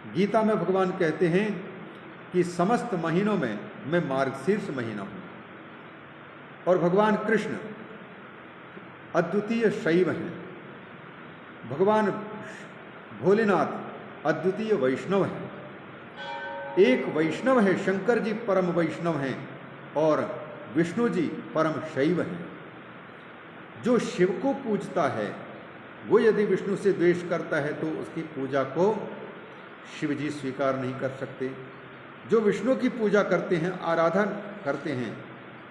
गीता में भगवान कहते हैं कि समस्त महीनों में मैं मार्गशीर्ष महीना हूँ, और भगवान कृष्ण अद्वितीय शैव हैं, भगवान भोलेनाथ अद्वितीय वैष्णव हैं। एक वैष्णव है, शंकर जी परम वैष्णव हैं और विष्णु जी परम शैव हैं। जो शिव को पूजता है वो यदि विष्णु से द्वेष करता है तो उसकी पूजा को शिव जी स्वीकार नहीं कर सकते। जो विष्णु की पूजा करते हैं, आराधना करते हैं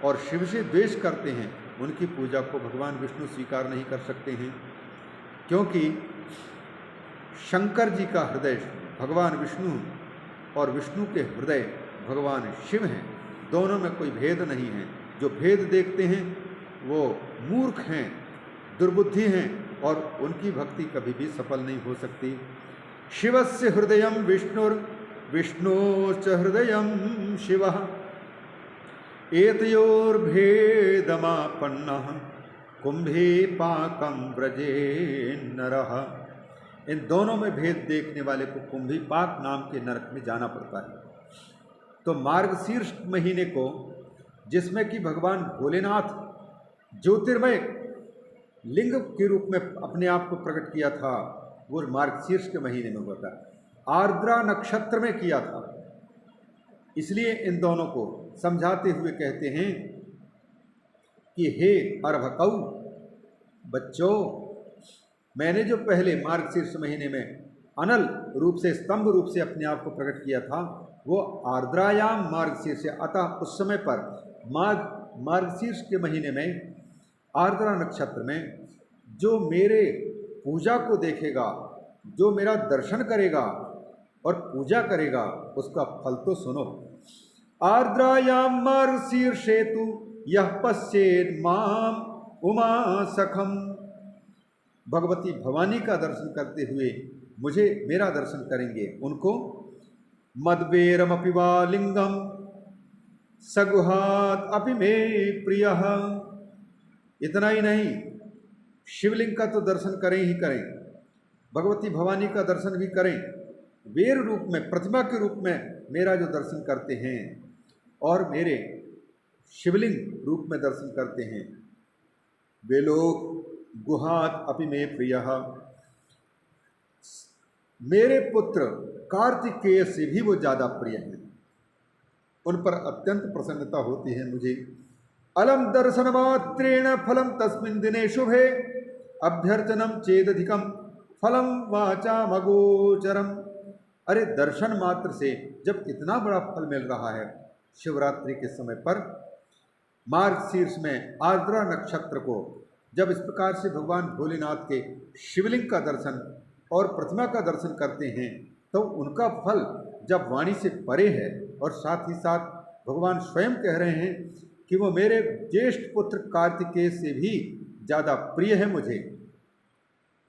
और शिव से द्वेष करते हैं, उनकी पूजा को भगवान विष्णु स्वीकार नहीं कर सकते हैं, क्योंकि शंकर जी का हृदय भगवान विष्णु और विष्णु के हृदय भगवान शिव हैं। दोनों में कोई भेद नहीं है। जो भेद देखते हैं वो मूर्ख हैं, दुर्बुद्धि हैं और उनकी भक्ति कभी भी सफल नहीं हो सकती। शिवस्य हृदयं विष्णोश्च हृदयं शिवः एतयोर्भेदमापन्नः कुंभे पाकं व्रजे नरः। इन दोनों में भेद देखने वाले को कुंभीपाक नाम के नरक में जाना पड़ता है। तो मार्गशीर्ष महीने को, जिसमें कि भगवान भोलेनाथ ज्योतिर्मय लिंग के रूप में अपने आप को प्रकट किया था, वो मार्गशीर्ष के महीने में हुआ था, आर्द्रा नक्षत्र में किया था। इसलिए इन दोनों को समझाते हुए कहते हैं कि हे अर्भकौ, बच्चों, मैंने जो पहले मार्गशीर्ष महीने में अनल रूप से, स्तंभ रूप से अपने आप को प्रकट किया था, वो आर्द्रायाम मार्गशीर्ष, अतः उस समय पर मार्गशीर्ष के महीने में आर्द्रा नक्षत्र में जो मेरे पूजा को देखेगा, जो मेरा दर्शन करेगा और पूजा करेगा, उसका फल तो सुनो। आर्द्रायाम मार्गशीर्षेतु यह पश्येत् माम उमा सखम। भगवती भवानी का दर्शन करते हुए मुझे, मेरा दर्शन करेंगे, उनको मद्वेरमपि वा लिंगम सगुहात अपि मे प्रियः। इतना ही नहीं, शिवलिंग का तो दर्शन करें ही करें, भगवती भवानी का दर्शन भी करें, वीर रूप में, प्रतिमा के रूप में मेरा जो दर्शन करते हैं और मेरे शिवलिंग रूप में दर्शन करते हैं, वे लोग गुहात अपि मे प्रियः, मेरे पुत्र कार्तिकेय से भी वो ज़्यादा प्रिय हैं, उन पर अत्यंत प्रसन्नता होती है मुझे। अलम दर्शन मात्रेण फलम तस्मिन् दिने शुभे अभ्यर्चनम चेदधिकम फलम वाचाम अगोचरम। अरे दर्शन मात्र से जब इतना बड़ा फल मिल रहा है शिवरात्रि के समय पर, मार्गशीर्ष में आर्द्रा नक्षत्र को जब इस प्रकार से भगवान भोलेनाथ के शिवलिंग का दर्शन और प्रतिमा का दर्शन करते हैं, तो उनका फल जब वाणी से परे है और साथ ही साथ भगवान स्वयं कह रहे हैं कि वो मेरे ज्येष्ठ पुत्र कार्तिकेय से भी ज़्यादा प्रिय है मुझे,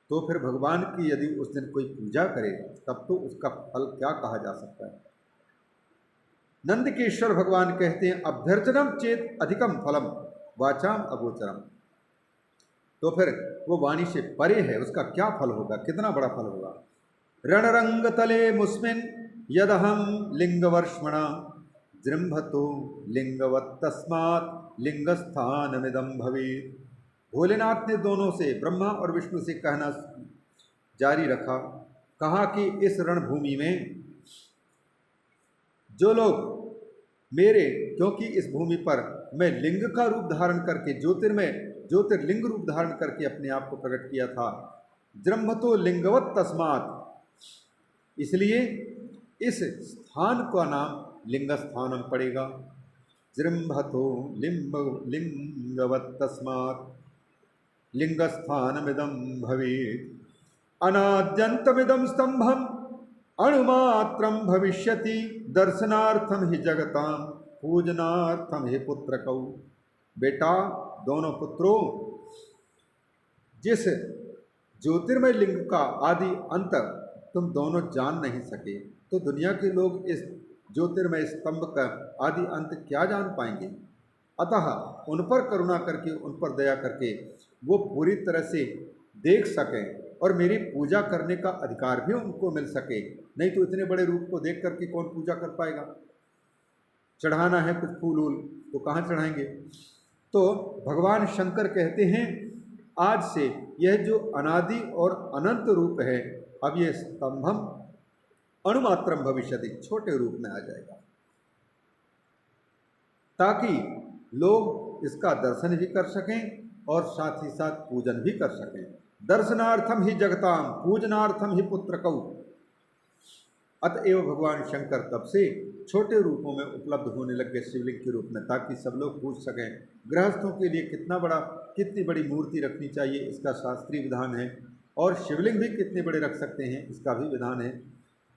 तो फिर भगवान की यदि उस दिन कोई पूजा करे तब तो उसका फल क्या कहा जा सकता है। नंदकेश्वर भगवान कहते हैं अभ्यर्चनम चेत अधिकम फलम वाचाम अगोचरम। तो फिर वो वाणी से परे है, उसका क्या फल होगा, कितना बड़ा फल होगा। रणरंग तले मुस्मिन यदहम लिंगवर्ष्मणा जृंभतो लिंगवत तस्मात् लिंगस्थानमिदं भवेत्। भोलेनाथ ने दोनों से, ब्रह्मा और विष्णु से कहना जारी रखा, कहा कि इस रणभूमि में जो लोग मेरे, क्योंकि इस भूमि पर मैं लिंग का रूप धारण करके, ज्योतिर्लिंग रूप धारण करके अपने आप को प्रकट किया था, जृंभतो लिंगवत तस्मात्, इसलिए इस स्थान का नाम लिंग स्थानम पड़ेगा। जृंभतो लिंगवत तस्मात् लिंगस्थानमिदं भवेत्। अनाद्यन्तमिदं स्तंभम अणुमात्रं भविष्यति दर्शनार्थम ही जगतां पूजनार्थम ही पुत्रकौ। बेटा, दोनों पुत्रों, जिस ज्योतिर्मय लिंग का आदि अंत तुम दोनों जान नहीं सके, तो दुनिया के लोग इस ज्योतिर्मय स्तंभ का आदि अंत क्या जान पाएंगे। अतः उन पर करुणा करके, उन पर दया करके वो पूरी तरह से देख सकें और मेरी पूजा करने का अधिकार भी उनको मिल सके। नहीं तो इतने बड़े रूप को देख करके कौन पूजा कर पाएगा। चढ़ाना है कुछ फूल वूल तो कहाँ चढ़ाएंगे। तो भगवान शंकर कहते हैं आज से यह जो अनादि और अनंत रूप है, अब यह स्तंभम अणुमात्रम भविष्यति, छोटे रूप में आ जाएगा, ताकि लोग इसका दर्शन भी कर सकें और साथ ही साथ पूजन भी कर सकें। दर्शनार्थम ही जगताम पूजनार्थम ही पुत्रकौ। अतएव भगवान शंकर तब से छोटे रूपों में उपलब्ध होने लग गए शिवलिंग के रूप में, ताकि सब लोग पूज सकें। गृहस्थों के लिए कितनी बड़ी मूर्ति रखनी चाहिए इसका शास्त्रीय विधान है, और शिवलिंग भी कितने बड़े रख सकते हैं इसका भी विधान है।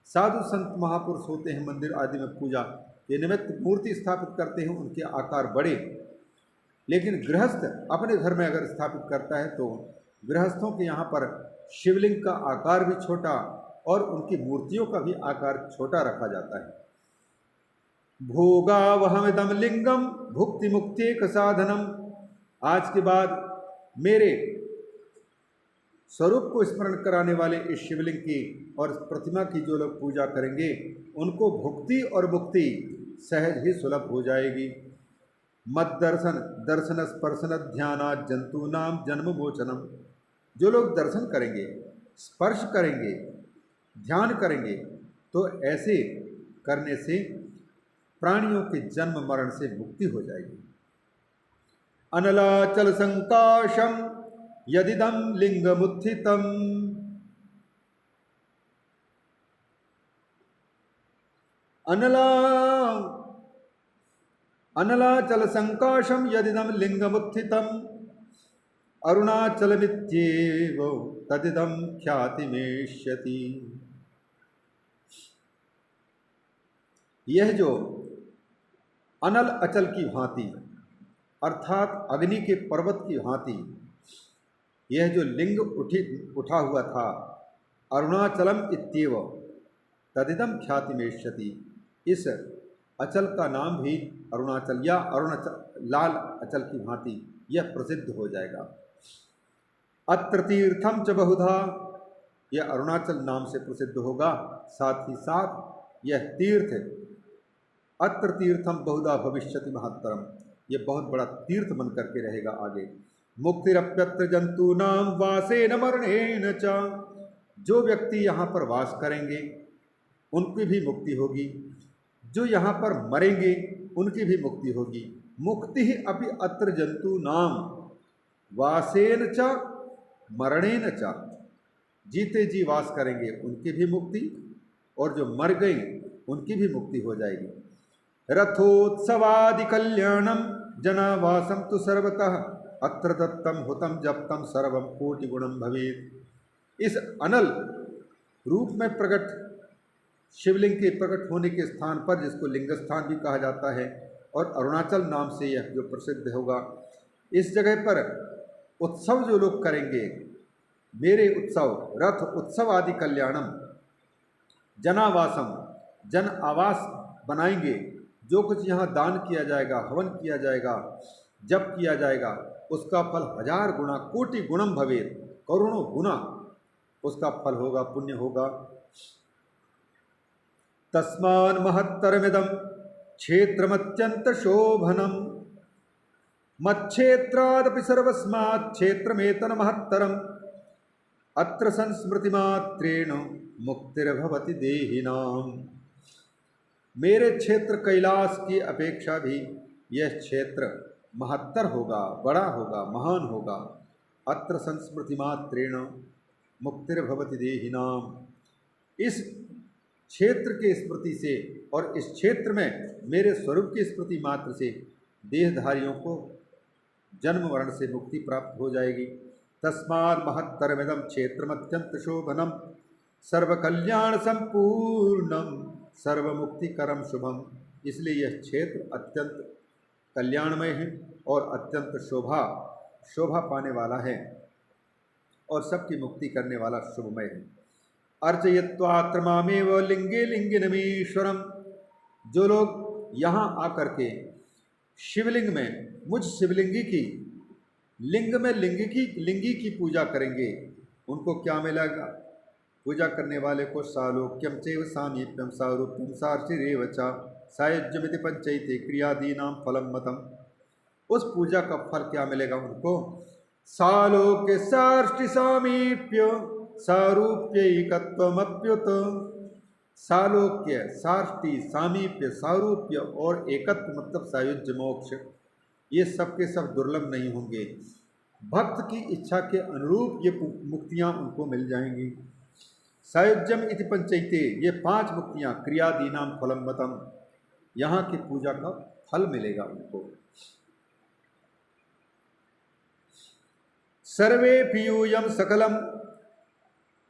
साधु संत महापुरुष होते हैं मंदिर आदि में पूजा के निमित्त मूर्ति स्थापित करते हैं, उनके आकार बड़े। लेकिन गृहस्थ अपने घर में अगर स्थापित करता है तो गृहस्थों के यहाँ पर शिवलिंग का आकार भी छोटा और उनकी मूर्तियों का भी आकार छोटा रखा जाता है। भोगावहमिदं लिंगम भुक्ति मुक्तेक साधनम। आज के बाद मेरे स्वरूप को स्मरण कराने वाले इस शिवलिंग की और इस प्रतिमा की जो लोग पूजा करेंगे उनको भुक्ति और मुक्ति सहज ही सुलभ हो जाएगी। मद दर्शन दर्शन स्पर्शन ध्याना जंतु नाम जन्म मोचनम। जो लोग दर्शन करेंगे, स्पर्श करेंगे, ध्यान करेंगे तो ऐसे करने से प्राणियों के जन्म मरण से मुक्ति हो जाएगी। अनलाचल संकाशम यदिदम लिंगमुत्थितम। अनलाचल संकाशम यदिदम लिंगमुत्थितम अरुणाचलमित्येव तदिदम ख्यातिमेष्यति। यह जो अनल अचल की भांति अर्थात अग्नि के पर्वत की भांति यह जो लिंग उठा हुआ था, अरुणाचलम इत्येव तदिदम ख्यातिमेष्यति, इस अचल का नाम भी अरुणाचल या लाल अचल की भांति यह प्रसिद्ध हो जाएगा। अत्र तीर्थम च बहुधा, यह अरुणाचल नाम से प्रसिद्ध होगा। साथ ही साथ यह तीर्थ अत्र तीर्थम बहुधा भविष्यति महत्तरम, यह बहुत बड़ा तीर्थ बन करके रहेगा आगे। मुक्तिरप्यत्र जंतूनाम वासेन मरणेन च। जो व्यक्ति यहाँ पर वास करेंगे उनकी भी मुक्ति होगी, जो यहाँ पर मरेंगे उनकी भी मुक्ति होगी। मुक्ति ही अपि अत्र जंतूनाम वासेन च मरणेन च। जीते जी वास करेंगे उनकी भी मुक्ति, और जो मर गए उनकी भी मुक्ति हो जाएगी। रथोत्सवादि कल्याणम जनावासम तु सर्वतः अत्र दत्तम हुतम जप्तम सर्वम कोटि गुणम भवेत्। इस अनल रूप में प्रकट शिवलिंग के प्रकट होने के स्थान पर, जिसको लिंग स्थान भी कहा जाता है और अरुणाचल नाम से यह जो प्रसिद्ध होगा, इस जगह पर उत्सव जो लोग करेंगे, मेरे उत्सव, रथ उत्सव आदि कल्याणम, जनावासम, जन आवास बनाएंगे। जो कुछ यहाँ दान किया जाएगा, हवन किया जाएगा, जप किया जाएगा, उसका फल 1000 गुना, कोटि गुणम भवेत्, करोड़ों गुना उसका फल होगा, पुण्य होगा। तस्मान् महत्तरमिदं क्षेत्रमत्यंत शोभनम मच्छेत्रादपि सर्वस्मात् क्षेत्रमेतन महत्तरम अत्र संस्मृतिमात्रेण मुक्तिर्भवति देहिनाम। मेरे क्षेत्र कैलाश की अपेक्षा भी यह क्षेत्र महत्तर होगा, बड़ा होगा, महान होगा। अत्र संस्मृतिमात्रेण मुक्तिर्भवति देहिनाम। इस क्षेत्र के स्मृति से और इस क्षेत्र में मेरे स्वरूप की स्मृति मात्र से देहधारियों को जन्म मरण से मुक्ति प्राप्त हो जाएगी। तस्मात् महत्तरमिदं क्षेत्रमत्यंत शोभनम सर्वकल्याण संपूर्णम सर्वमुक्तिकरम शुभम। इसलिए यह क्षेत्र अत्यंत कल्याणमय है और अत्यंत शोभा पाने वाला है और सबकी मुक्ति करने वाला शुभमय है। अर्चयित्वात्र मामेव लिंगे लिंगिनमीश्वरम। जो लोग यहाँ आकर के शिवलिंग में, मुझ शिवलिंगी की लिंग में लिंगी की पूजा करेंगे, उनको क्या मिलेगा? पूजा करने वाले को सालोक्यम चैव सामीप्यम सारूप्यम सार्चिरेव च सायुज्यमिति पंचैते क्रियादीनां फलम मतम। उस पूजा का फल क्या मिलेगा उनको? सालोक्य सार्ष्टि सामीप्य सारूप्यैकत्वमप्युत। सालोक्य, सार्ष्टि, सामीप्य, सारूप्य और एकत्व मतलब सायुज्य मोक्ष, ये सब के सब दुर्लभ नहीं होंगे। भक्त की इच्छा के अनुरूप ये मुक्तियां उनको मिल जाएंगी। सायुज्यम इति पंचैते, ये 5 मुक्तियां क्रियादीनां फलम मतम, यहाँ की पूजा का फल मिलेगा उनको। सर्वे यूयं सकलम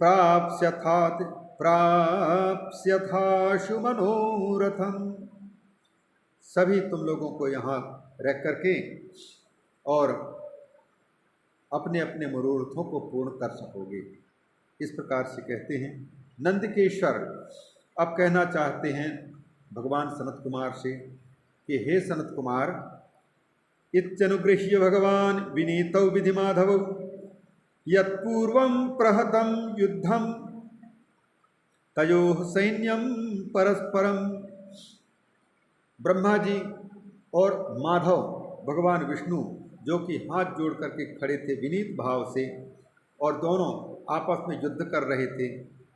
प्राप्स्यथाशु मनोरथम। सभी तुम लोगों को यहाँ रह करके और अपने अपने मनोरथों को पूर्ण कर सकोगे। इस प्रकार से कहते हैं नंदकेश्वर। अब कहना चाहते हैं भगवान सनत कुमार से कि हे सनत कुमार, इत्यनुगृह्य भगवान विनीतौ विधि माधव यत्पूर्वं प्रहतं युद्धं तयोः सैन्यं परस्परम। ब्रह्मा जी और माधव भगवान विष्णु जो कि हाथ जोड़ करके खड़े थे विनीत भाव से, और दोनों आपस में युद्ध कर रहे थे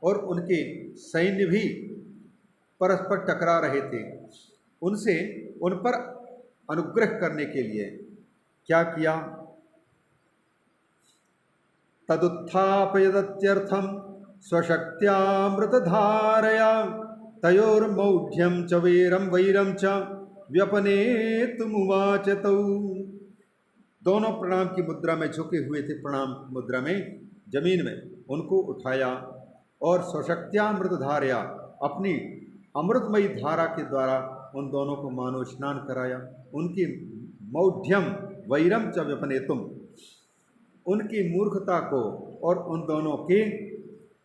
और उनके सैन्य भी परस्पर टकरा रहे थे। उनसे उन पर अनुग्रह करने के लिए क्या किया? तदुत्थापयदत्यर्थं स्वशक्त्यामृतधारया तयोर्मौढ्यं च वैरं च व्यपनेतुमुवाच तौ। दोनों प्रणाम की मुद्रा में झुके हुए थे, प्रणाम मुद्रा में जमीन में उनको उठाया और स्वशक्त्यामृत धारया, अपनी अमृतमयी धारा के द्वारा उन दोनों को मानो स्नान कराया। उनकी मौढ़्यम वैरम च व्यपनेतुम, उनकी मूर्खता को और उन दोनों के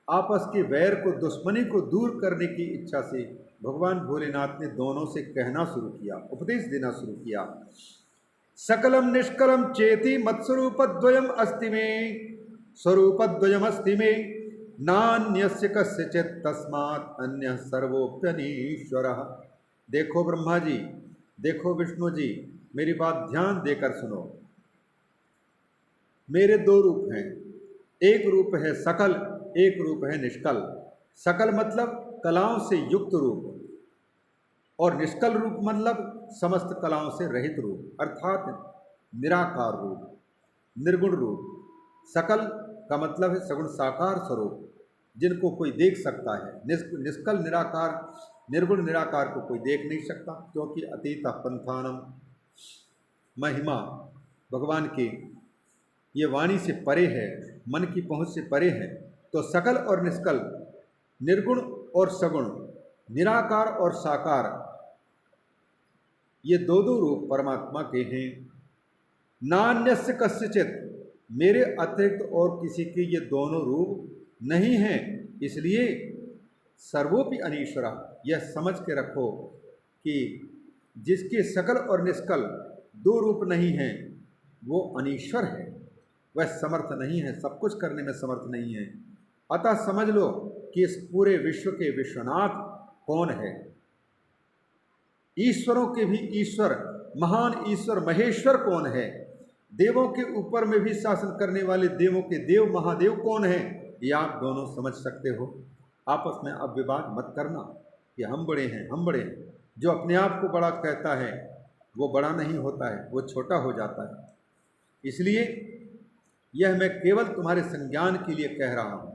आपस के वैर को, दुश्मनी को दूर करने की इच्छा से भगवान भोलेनाथ ने दोनों से कहना शुरू किया, उपदेश देना शुरू किया। सकलम निष्कलम चेति मत्स्वरूपद्वयम अस्ति मे, स्वरूपद्वयम अस्ति मे, नान्यस्य कस्यचित् तस्मात् अन्यः सर्वोप्यनीश्वरः। देखो ब्रह्मा जी, देखो विष्णु जी, मेरी बात ध्यान देकर सुनो। मेरे 2 रूप हैं, एक रूप है सकल, एक रूप है निष्कल। सकल मतलब कलाओं से युक्त रूप, और निष्कल रूप मतलब समस्त कलाओं से रहित रूप, अर्थात निराकार रूप, निर्गुण रूप। सकल का मतलब है सगुण साकार स्वरूप, जिनको कोई देख सकता है। निष्कल निराकार, निर्गुण निराकार को कोई देख नहीं सकता, क्योंकि अतीत पंथानम, महिमा भगवान की ये वाणी से परे है, मन की पहुँच से परे है। तो सकल और निष्कल, निर्गुण और सगुण, निराकार और साकार, ये 2 रूप परमात्मा के हैं। नान्यस्य कस्यचित्, मेरे अतिरिक्त और किसी के ये दोनों रूप नहीं हैं। इसलिए सर्वोपि अनीश्वरः, यह समझ के रखो कि जिसके सकल और निष्कल 2 रूप नहीं हैं वो अनीश्वर है, वह समर्थ नहीं है, सब कुछ करने में समर्थ नहीं है। अतः समझ लो कि इस पूरे विश्व के विश्वनाथ कौन है। ईश्वरों के भी ईश्वर, महान ईश्वर महेश्वर कौन है। देवों के ऊपर में भी शासन करने वाले देवों के देव महादेव कौन है, ये आप दोनों समझ सकते हो। आपस में अब विवाद मत करना कि हम बड़े हैं, हम बड़े हैं। जो अपने आप को बड़ा कहता है वो बड़ा नहीं होता है, वो छोटा हो जाता है। इसलिए यह मैं केवल तुम्हारे संज्ञान के लिए कह रहा हूँ,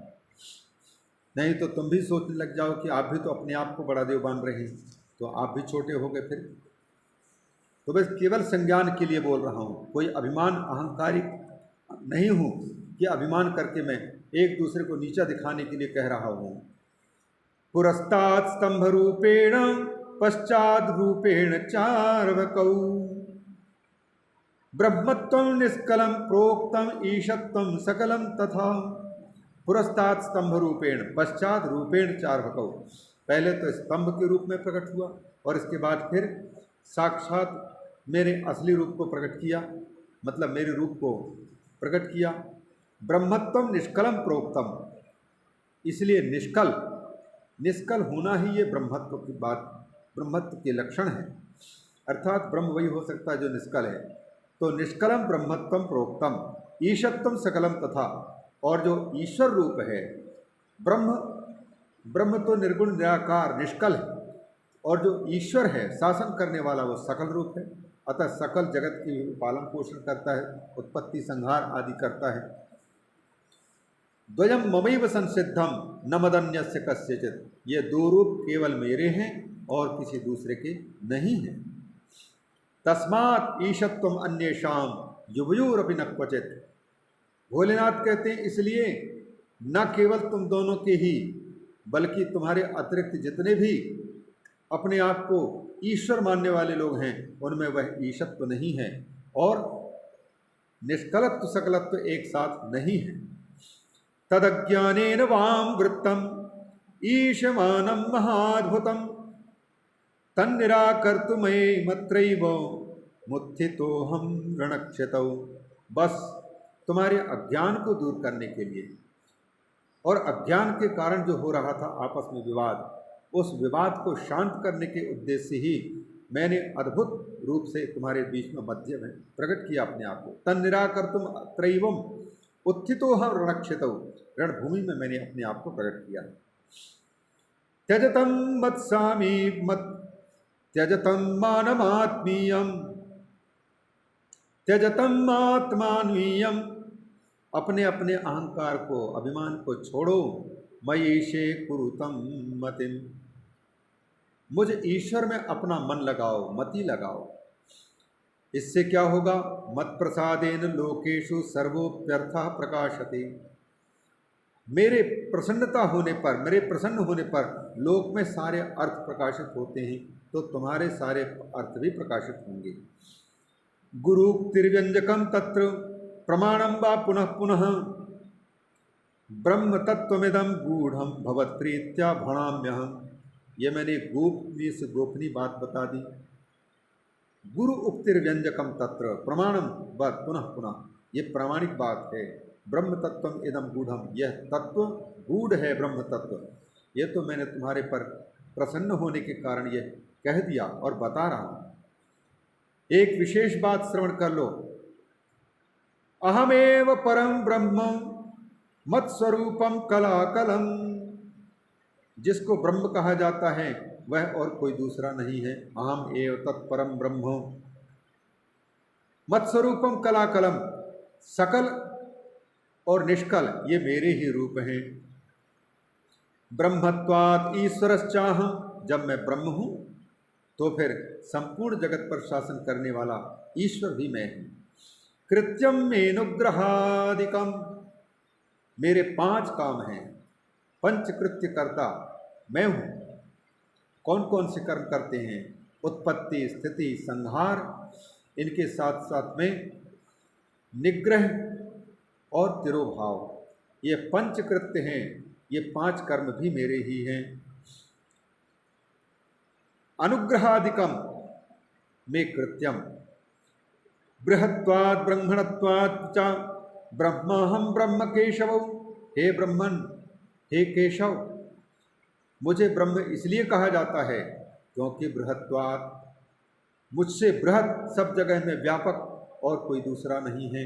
नहीं तो तुम भी सोचने लग जाओ कि आप भी तो अपने आप को बड़ा देव मान रहे हैं, तो आप भी छोटे हो गए फिर। तो बस केवल संज्ञान के लिए बोल रहा हूँ, कोई अभिमान अहंकारी नहीं हूँ कि अभिमान करके मैं एक दूसरे को नीचा दिखाने के लिए कह रहा हूँ। पुरस्तात् स्तंभ रूपेण पश्चाद रूपेण चार्वकौ, ब्रह्मत्वं निष्कलं प्रोक्तम ईशत्वं सकलम तथा। पुरस्तात् स्तंभ रूपेण पश्चात रूपेण चार्वकौ, पहले तो स्तंभ के रूप में प्रकट हुआ और इसके बाद फिर साक्षात मेरे असली रूप को प्रकट किया, मतलब मेरे रूप को प्रकट किया। ब्रह्मत्वम निष्कलम प्रोक्तम, इसलिए निष्कल होना ही ये ब्रह्मत्व की बात, ब्रह्मत्व के लक्षण है। अर्थात ब्रह्म वही हो सकता है जो निष्कल है। तो निष्कलम ब्रह्मत्वम प्रोक्तम ईशत्वम सकलम तथा, और जो ईश्वर रूप है ब्रह्म तो निर्गुण निराकार निष्कल है, और जो ईश्वर है शासन करने वाला वो सकल रूप है। अतः सकल जगत की पालन पोषण करता है, उत्पत्ति संहार आदि करता है। द्वयम ममैव संसिद्धम न मदन्यस्य कस्यचित्, ये दो रूप केवल मेरे हैं और किसी दूसरे के नहीं हैं। तस्मात् ईशत्वम अन्येषाम युवयोरपि न क्वचित्, भोलेनाथ कहते हैं इसलिए न केवल तुम दोनों के ही, बल्कि तुम्हारे अतिरिक्त जितने भी अपने आप को ईश्वर मानने वाले लोग हैं उनमें वह ईशत्व नहीं है और निष्कलत्व सकलत्व एक साथ नहीं है। तदज्ञानेन वाम वृत्तम ईशमानं महाद्भुतम तन्निराकर्तुमये मत्रैव मुत्थितोऽहं रणक्षितौ। बस तुम्हारे अज्ञान को दूर करने के लिए और अज्ञान के कारण जो हो रहा था आपस में विवाद, उस विवाद को शांत करने के उद्देश्य से ही मैंने अद्भुत रूप से तुम्हारे बीच में मध्य में प्रकट किया अपने आप को। तन्निराकर्तुम त्रैवम उत्थितोऽहं रणक्षितौ, रणभूमि में मैंने अपने आप को प्रकट किया। त्यजतं मत्सामी मत त्यजतं मानमात्मीयं त्यजतं आत्मान्वीयम, अपने अपने अहंकार को अभिमान को छोड़ो। मयीशे कुरुतम मतिम, मुझ ईश्वर में अपना मन लगाओ, मति लगाओ। इससे क्या होगा? मत प्रसादेन लोकेषु सर्वोप्यर्थः प्रकाशते, मेरे प्रसन्नता होने पर, मेरे प्रसन्न होने पर लोक में सारे अर्थ प्रकाशित होते हैं, तो तुम्हारे सारे अर्थ भी प्रकाशित होंगे। गुरुक्तिर्व्यंजकम तत्र प्रमाणम वा पुनः पुनः ब्रह्म तत्वमिदं गूढ़म भवत्प्रीत्या भणाम्यहम्, ये मैंने गोपनीय से गोपनीय बात बता दी। गुरु उक्तिर्व्यंजकम तत्र प्रमाणम व पुनः पुनः, ये प्रामाणिक बात है। ब्रह्म तत्वम इदम गूढ़म, यह तत्व गूढ़ है ब्रह्म तत्व, ये तो मैंने तुम्हारे पर प्रसन्न होने के कारण यह कह दिया और बता रहा हूँ। एक विशेष बात श्रवण कर लो। अहमेव परम ब्रह्म मत्स्वरूपम कलाकलम, जिसको ब्रह्म कहा जाता है वह और कोई दूसरा नहीं है। अहम एव तत्परम ब्रह्म मत्स्वरूपम कलाकलम, सकल और निष्कल ये मेरे ही रूप हैं। ब्रह्मत्वात् ईश्वरश्चाहम्, जब मैं ब्रह्म हूँ तो फिर संपूर्ण जगत पर शासन करने वाला ईश्वर भी मैं हूँ। कृत्यम मेनुग्रहादिकम, मेरे 5 काम हैं, पंचकृत्य करता मैं हूँ। कौन कौन से कर्म करते हैं? उत्पत्ति, स्थिति, संहार, इनके साथ साथ में निग्रह और तिरोभाव, ये पंचकृत्य हैं। ये 5 कर्म भी मेरे ही हैं। अनुग्रहादिकम मे कृत्यम बृहत्वात् ब्रह्मणत्वात् च ब्रह्माहम ब्रह्म केशव, हे ब्रह्मन, हे केशव, मुझे ब्रह्म इसलिए कहा जाता है क्योंकि बृहत्वात्, मुझसे बृहत, सब जगह में व्यापक और कोई दूसरा नहीं है।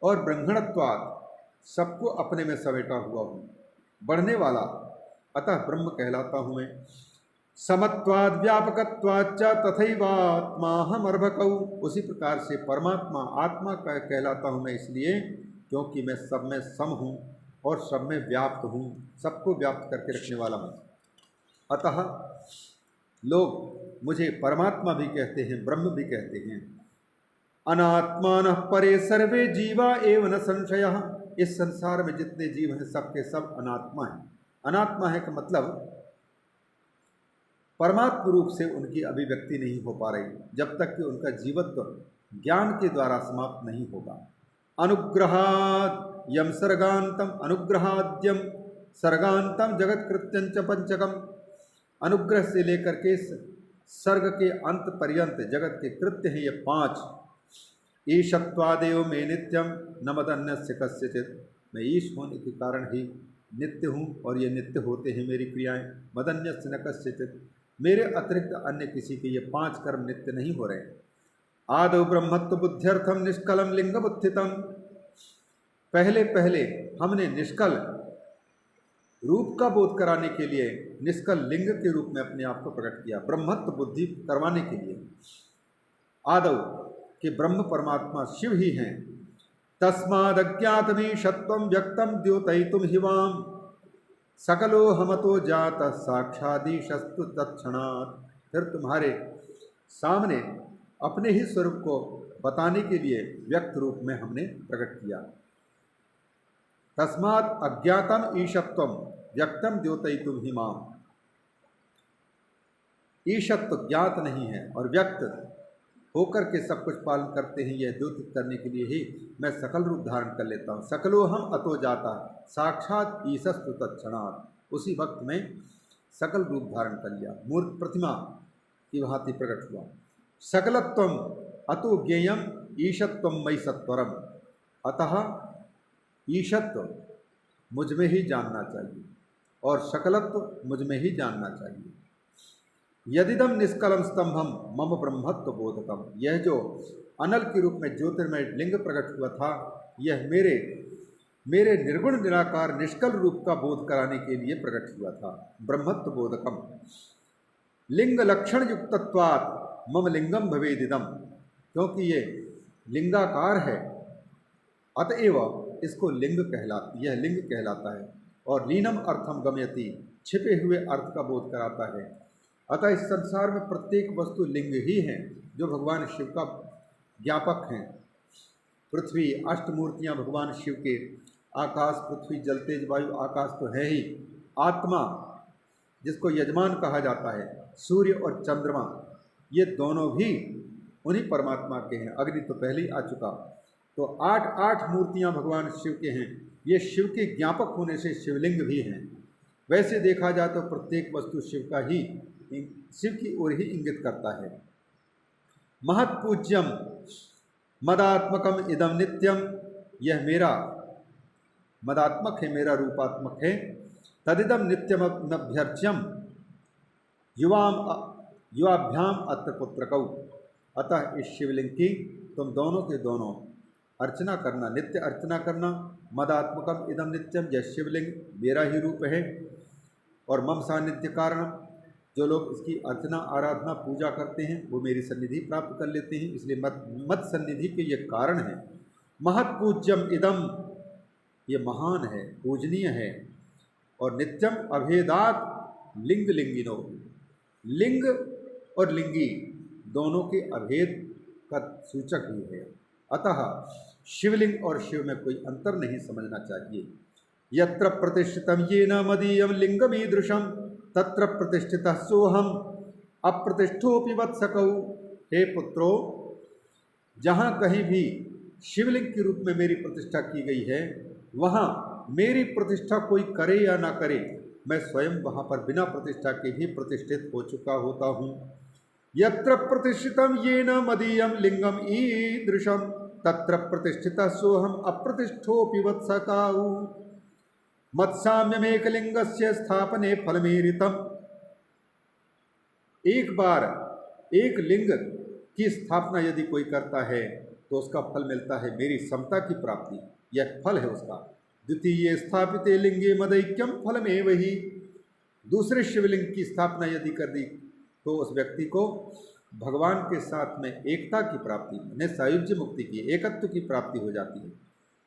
और ब्रह्मणत्वात्, सबको अपने में समेटा हुआ हूँ, बढ़ने वाला, अतः ब्रह्म कहलाता हूँ मैं। समत्वाद व्यापकत्वाच्च तथैवात्माहमर्भकौ, उसी प्रकार से परमात्मा आत्मा का कहलाता हूँ मैं इसलिए क्योंकि मैं सब में सम हूँ और सब में व्याप्त हूँ, सबको व्याप्त करके रखने वाला हूँ। अतः लोग मुझे परमात्मा भी कहते हैं, ब्रह्म भी कहते हैं। अनात्मानः परे सर्वे जीवा एव न संशयः, इस संसार में जितने जीव हैं सबके सब अनात्मा हैं। अनात्मा है का मतलब परमात्म रूप से उनकी अभिव्यक्ति नहीं हो पा रही जब तक कि उनका जीवत्व ज्ञान के द्वारा समाप्त नहीं होगा। अनुग्रहाद् यम सर्गान्तम, अनुग्रहाद्यम सर्गान्तम जगत कृत्यं च पंचकम, अनुग्रह से लेकर के सर्ग के अंत पर्यंत जगत के कृत्य हैं ये 5। ईशत्वादेव में नित्यम न मदन्यस्य कस्यचित्। मैं ईश होने के कारण ही नित्य हूँ और ये नित्य होते हैं मेरी क्रियाएं। मदन्यस्य न कस्यचित्, मेरे अतिरिक्त अन्य किसी के ये 5 कर्म नित्य नहीं हो रहे। आदौ ब्रह्मत्व बुद्ध्यर्थम निष्कलम लिंगम उत्थितम। पहले पहले हमने निष्कल रूप का बोध कराने के लिए निष्कल लिंग के रूप में अपने आप को प्रकट किया, ब्रह्मत्व बुद्धि करवाने के लिए। आदौ कि ब्रह्म परमात्मा शिव ही हैं। तस्मादज्ञातमीशत्वं व्यक्तम द्योतयितुम हिवाम सकलो हमतो जात साक्षादीशस्तु तत्क्षणात्। फिर तुम्हारे सामने अपने ही स्वरूप को बताने के लिए व्यक्त रूप में हमने प्रकट किया। तस्मात् अज्ञातम ईशत्वम व्यक्तम द्योतयितुम हिमाम। ईशत्व ज्ञात नहीं है और व्यक्त होकर के सब कुछ पालन करते हैं, यह द्योतित करने के लिए ही मैं सकल रूप धारण कर लेता हूँ। सकलो हम अतो जाता साक्षात ईशस्तु तत्क्षणात्। उसी वक्त में सकल रूप धारण कर लिया, मूर्त प्रतिमा की भांति प्रकट हुआ। सकलत्वम अतो ज्ञेयम ईशत्वम मयि सत्वरम। अतः ईशत्व मुझ में ही जानना चाहिए और सकलत्व मुझ में ही जानना चाहिए। यदिदम निष्कलम स्तंभम मम ब्रह्मत्व बोधकम। यह जो अनल के रूप में ज्योतिर्मय लिंग प्रकट हुआ था, यह मेरे निर्गुण निराकार निष्कल रूप का बोध कराने के लिए प्रकट हुआ था। ब्रह्मत्व बोधकम लिंग लक्षण युक्तत्वात् मम लिंगम भवेदिदम। क्योंकि ये लिंगाकार है, अतएव इसको यह लिंग कहलाता है। और लीनम अर्थम गमयति, छिपे हुए अर्थ का बोध कराता है। अतः इस संसार में प्रत्येक वस्तु लिंग ही है जो भगवान शिव का ज्ञापक हैं। पृथ्वी, अष्टमूर्तियाँ भगवान शिव के, आकाश, पृथ्वी, जल, तेज, वायु, आकाश तो है ही। आत्मा जिसको यजमान कहा जाता है, सूर्य और चंद्रमा, ये दोनों भी उन्हीं परमात्मा के हैं। अग्नि तो पहले ही आ चुका। तो 8 मूर्तियाँ भगवान शिव के हैं। ये शिव के ज्ञापक होने से शिवलिंग भी हैं। वैसे देखा जाए तो प्रत्येक वस्तु शिव की ओर ही इंगित करता है। महत्पूज्यम मदात्मकम इदम नित्यम। यह मेरा मदात्मक है, मेरा रूपात्मक है। तदिदम नित्यम नभ्यर्च्यम युवाभ्याम अत्र पुत्रकौ। अतः इस शिवलिंग की तुम दोनों के दोनों अर्चना करना, नित्य अर्चना करना। मदात्मकम इदम नित्यम, यह शिवलिंग मेरा ही रूप है। और मम सानिध्य कारण, जो लोग इसकी अर्चना, आराधना, पूजा करते हैं वो मेरी सन्निधि प्राप्त कर लेते हैं। इसलिए मत सन्निधि के ये कारण है। महत्पूज्यम इदम, ये महान है, पूजनीय है। और नित्यम अभेदात लिंग लिंगिनो, लिंग और लिंगी दोनों के अभेद का सूचक भी है। अतः शिवलिंग और शिव में कोई अंतर नहीं समझना चाहिए। यत्र प्रतिष्ठितम येन मदीयम लिंगमीदृशम तत्र प्रतिष्ठितः सोहम अप्रतिष्ठोपि वत्सकौ। हे पुत्रो, जहाँ कहीं भी शिवलिंग के रूप में मेरी प्रतिष्ठा की गई है, वहाँ मेरी प्रतिष्ठा कोई करे या ना करे, मैं स्वयं वहाँ पर बिना प्रतिष्ठा के भी प्रतिष्ठित हो चुका होता हूँ। यत्र प्रतिष्ठितम येन मदीयम लिंगम ईदृशम तत्र प्रतिष्ठितः सोहम अप्रतिष्ठोपि वत्सकौ। मत्साम्यमेकलिंगस्य स्थापने फलमेरितम। एक बार एक लिंग की स्थापना यदि कोई करता है तो उसका फल मिलता है मेरी समता की प्राप्ति। यह फल है उसका। द्वितीय स्थापिते लिंगे मदैक्यम फलमेव ही। दूसरे शिवलिंग की स्थापना यदि कर दी तो उस व्यक्ति को भगवान के साथ में एकता की प्राप्ति, सायुज्य मुक्ति की, एकत्व की प्राप्ति हो जाती है।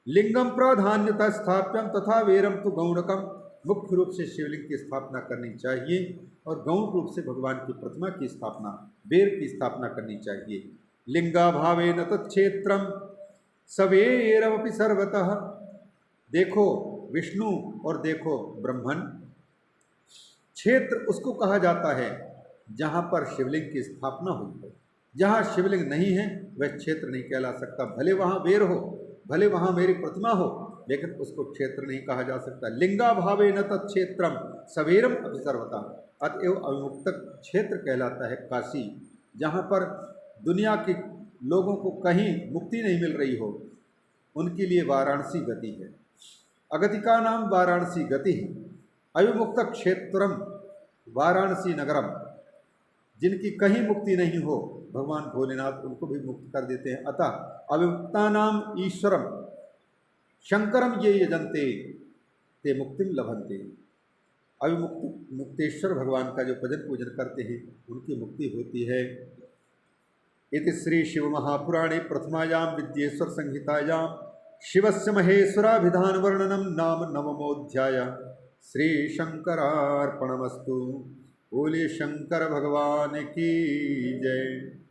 लिंगम प्राधान्यता स्थाप्यम तथा वेरम तो गौणकम। मुख्य रूप से शिवलिंग की स्थापना करनी चाहिए और गौण रूप से भगवान की प्रतिमा की स्थापना, वेर की स्थापना करनी चाहिए। लिंगाभावे न तत्क्षेत्रम सवेरमपि सर्वतः। देखो विष्णु और देखो ब्रह्मन, क्षेत्र उसको कहा जाता है जहाँ पर शिवलिंग की स्थापना हुई हो। जहाँ शिवलिंग नहीं है वह क्षेत्र नहीं कहला सकता। भले वहाँ वेर हो, भले वहाँ मेरी प्रतिमा हो, लेकिन उसको क्षेत्र नहीं कहा जा सकता। लिंगाभावे न तत्क्षेत्रम सवेरम अपि सर्वतः। अतएव अविमुक्त क्षेत्र कहलाता है काशी, जहाँ पर दुनिया की लोगों को कहीं मुक्ति नहीं मिल रही हो, उनके लिए वाराणसी गति है। अगतिका नाम वाराणसी गति, अविमुक्त क्षेत्रम वाराणसी नगरम। जिनकी कहीं मुक्ति नहीं हो, भगवान भोलेनाथ उनको भी मुक्त कर देते हैं। अतः अविमुक्ता नाम ईश्वरम शंकरम ये यजंते ते मुक्तिम लभंते। अविमुक्त मुक्तेश्वर भगवान का जो भजन पूजन करते हैं उनकी मुक्ति होती है। इति श्री शिव महापुराणे प्रथमायां विद्येश्वर संहितायां शिवस्य महेश्वराभिधान वर्णनम नाम नवमोऽध्याय। श्री शंकरार्पणमस्तु। बोले शंकर भगवान की जय।